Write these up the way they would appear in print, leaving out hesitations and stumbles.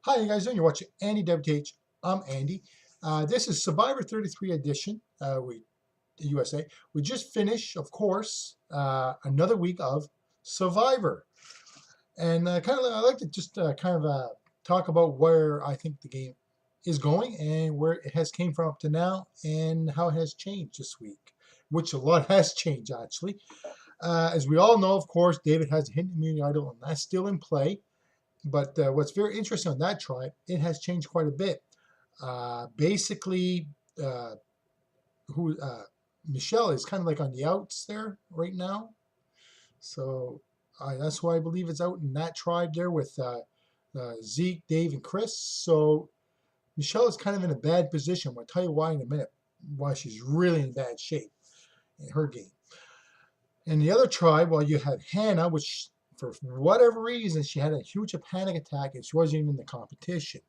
Hi, you guys doing? You're watching Andy WTH. I'm Andy. This is Survivor 33 edition. USA. We just finished, of course, another week of Survivor, and I like to just talk about where I think the game is going and where it has came from up to now, and how it has changed this week, which a lot has changed actually. As we all know, of course, David has a hidden immunity idol, and that's still in play. But what's very interesting on that tribe, it has changed quite a bit. Basically, uh, who Michelle is kind of like on the outs there right now. So that's why I believe it's out in that tribe there with Zeke, Dave, and Chris. So Michelle is kind of in a bad position. I'll tell you why in a minute, why she's really in bad shape in her game. And the other tribe, well, you had Hannah, which for whatever reason, she had a huge panic attack and she wasn't even in the competition,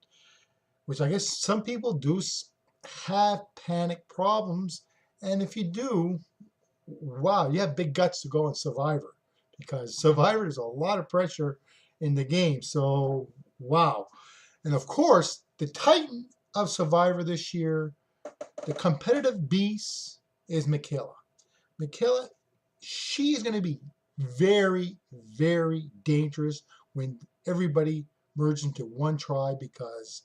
which I guess some people do have panic problems. And if you do, wow, you have big guts to go on Survivor, because Survivor is a lot of pressure in the game. So, wow. And of course, the Titan of Survivor this year, the competitive beast, is Michaela. Michaela, she is going to be very, very dangerous when everybody merges into one tribe, because,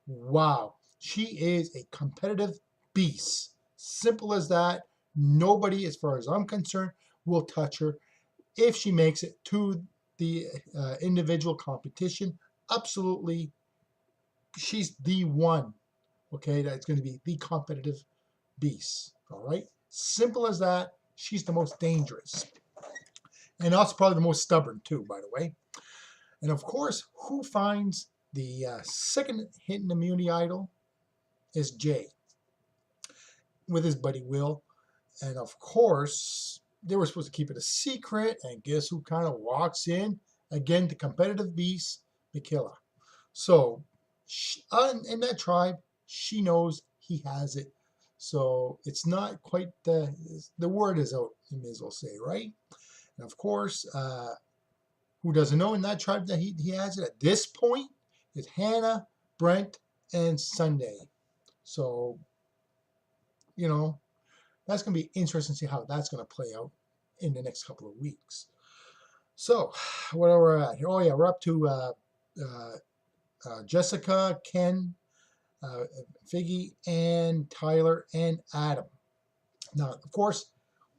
wow, she is a competitive beast. Simple as that. Nobody, as far as I'm concerned, will touch her if she makes it to the individual competition. Absolutely, she's the one, okay, that's going to be the competitive beast. All right, simple as that. She's the most dangerous, and also probably the most stubborn too, by the way. And of course, who finds the second hidden immunity idol is Jay with his buddy Will. And of course, they were supposed to keep it a secret, and guess who kind of walks in? Again, the competitive beast, Michaela. So in that tribe, she knows he has it. So it's not quite the word is out, you may as well say, right? And of course, who doesn't know in that tribe that he has it at this point is Hannah, Brent, and Sunday. So, you know, that's going to be interesting to see how that's going to play out in the next couple of weeks. So, what are we at here? Oh, yeah, we're up to Jessica, Ken, Figgy, and Tyler, and Adam. Now, of course,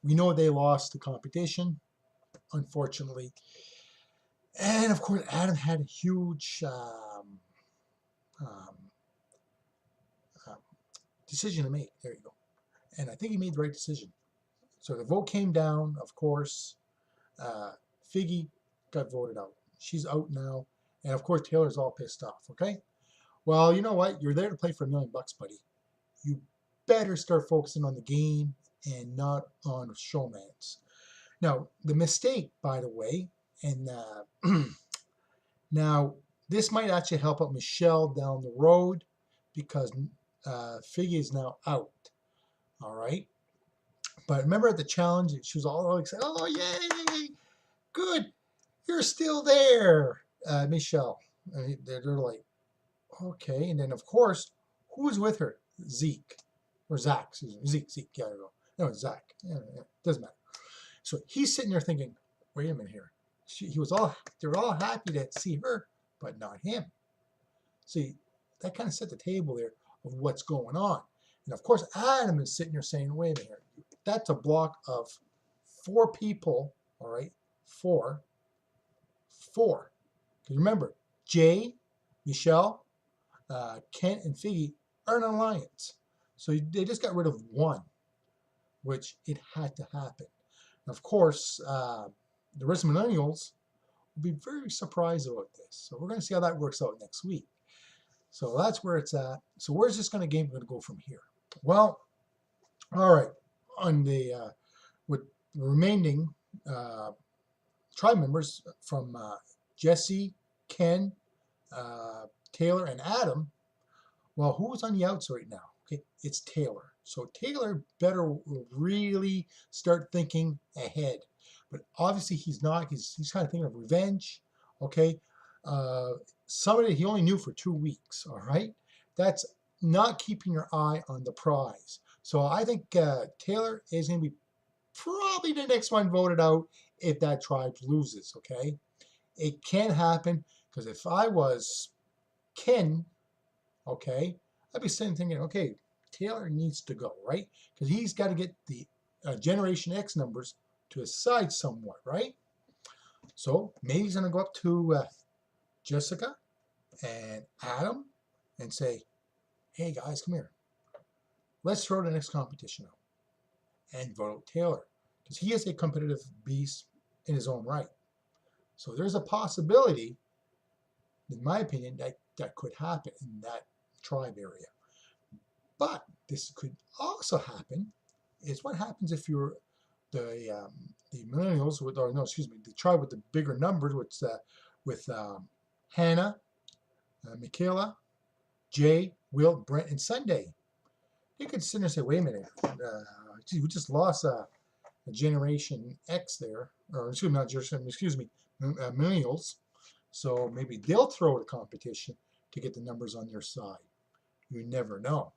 we know they lost the competition, unfortunately. And of course, Adam had a huge um, um, decision to make. There you go. And I think he made the right decision. So the vote came down, of course. Figgy got voted out. She's out now. And of course, Taylor's all pissed off, okay? Well, you know what? You're there to play for $1 million, buddy. You better start focusing on the game and not on showmans. Now, the mistake, by the way, and now this might actually help out Michelle down the road, because Figgy is now out. All right. But remember at the challenge, she was all excited. Oh, yay! Good. You're still there, Michelle. They're like, okay. And then, of course, who's with her? Zeke. Or Zach, excuse me. Zeke, yeah, I don't know. No, it's Zach. Yeah, doesn't matter. So he's sitting there thinking, wait a minute here. They're all happy to see her, but not him. See, that kind of set the table there of what's going on. And of course, Adam is sitting there saying, wait a minute here. That's a block of 4 people, all right? 4. Because remember, Jay, Michelle, Kent, and Figgy are an alliance. So they just got rid of 1, which it had to happen. And of course, the rest of millennials will be very surprised about this. So we're going to see how that works out next week. So that's where it's at. So where's this game going to go from here? Well, all right. On the with the remaining tribe members from Jesse, Ken, Taylor, and Adam. Well, who's on the outs right now? Okay, it's Taylor. So Taylor better really start thinking ahead. But obviously he's not. He's kind of thinking of revenge. Okay, somebody he only knew for 2 weeks. All right, that's not keeping your eye on the prize. So I think Taylor is going to be probably the next one voted out if that tribe loses. Okay, it can happen because if I was Ken, okay, I'd be sitting thinking, okay, Taylor needs to go, right? Because he's got to get the Generation X numbers to his side somewhat, right? So maybe he's going to go up to Jessica and Adam and say, hey guys, come here. Let's throw the next competition out and vote out Taylor because he is a competitive beast in his own right. So there's a possibility, in my opinion, that could happen in that tribe area. But this could also happen is what happens if you're the millennials with, or no, excuse me, the tribe with the bigger numbers, with Hannah, Michaela, Jay, Will, Brent, and Sunday. You could sit there and say, wait a minute, gee, we just lost a Generation X there, or excuse me, not Generation, excuse me, millennials. So maybe they'll throw the competition to get the numbers on their side. You never know.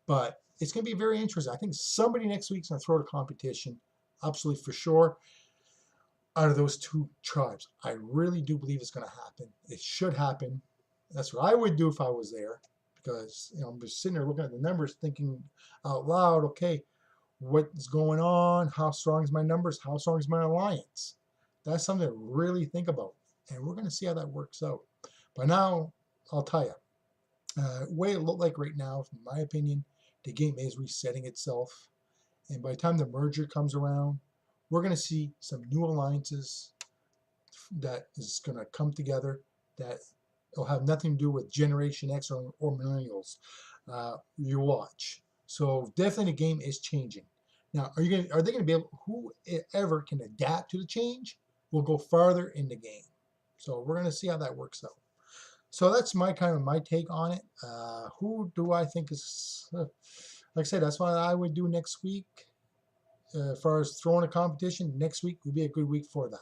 But it's going to be very interesting. I think somebody next week's going to throw the competition, absolutely for sure, out of those two tribes. I really do believe it's going to happen. It should happen. That's what I would do if I was there, because I'm just sitting there looking at the numbers, thinking out loud, okay, what's going on? How strong is my numbers? How strong is my alliance? That's something to really think about, and we're going to see how that works out. But now, I'll tell you, way it looked like right now, in my opinion, the game is resetting itself. And by the time the merger comes around, we're going to see some new alliances that is going to come together that will have nothing to do with Generation X or millennials. You watch. So definitely the game is changing. Now, are they going to be able, whoever can adapt to the change will go farther in the game. So we're going to see how that works out. So that's my take on it. Who do I think is, like I said, that's what I would do next week. As far as throwing a competition, next week would be a good week for that.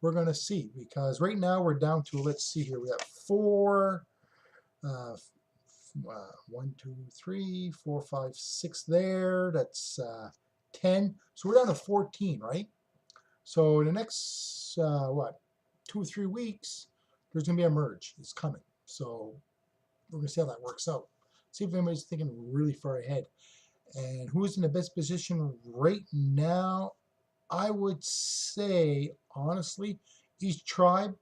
We're going to see, because right now we're down to, let's see here, we have 4, 1, 2, 3, 4, 5, 6 there. That's 10. So we're down to 14, right? So in the next, 2 or 3 weeks, there's going to be a merge. It's coming. So we're going to see how that works out. See if anybody's thinking really far ahead. And who's in the best position right now? I would say, honestly, each tribe,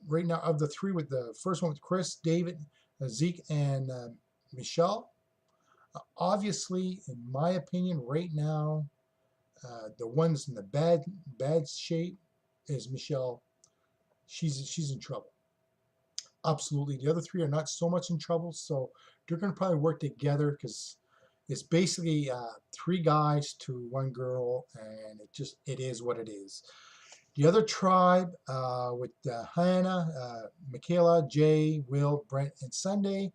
right now, of the three, with the first one with Chris, David, Zeke, and Michelle, obviously, in my opinion, right now, the ones in the bad shape is Michelle. She's in trouble. Absolutely. The other three are not so much in trouble, so they're going to probably work together, because it's basically 3 guys to 1 girl, and it is what it is. The other tribe with Hannah, Michaela, Jay, Will, Brent, and Sunday,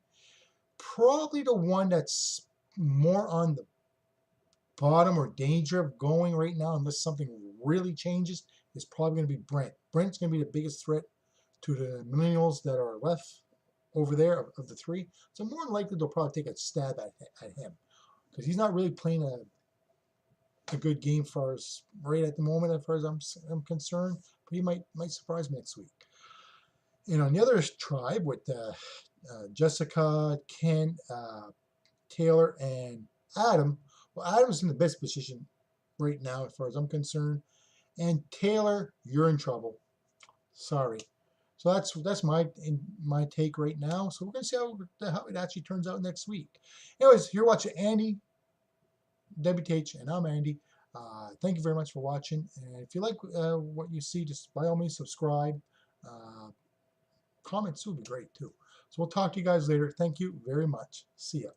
probably the one that's more on the bottom or danger of going right now, unless something really changes, is probably going to be Brent. Brent's going to be the biggest threat to the millennials that are left over there of the 3. So more than likely they'll probably take a stab at him, because he's not really playing a good game for us right at the moment, as far as I'm concerned. But he might surprise me next week. And on the other tribe with Jessica, Ken, Taylor, and Adam. Well, Adam's in the best position right now, as far as I'm concerned. And Taylor, you're in trouble. Sorry. So that's my take right now. So we're gonna see how it actually turns out next week. Anyways, you're watching Andy, WTH, and I'm Andy. Thank you very much for watching. And if you like what you see, just by all means subscribe. Comments would be great too. So we'll talk to you guys later. Thank you very much. See ya.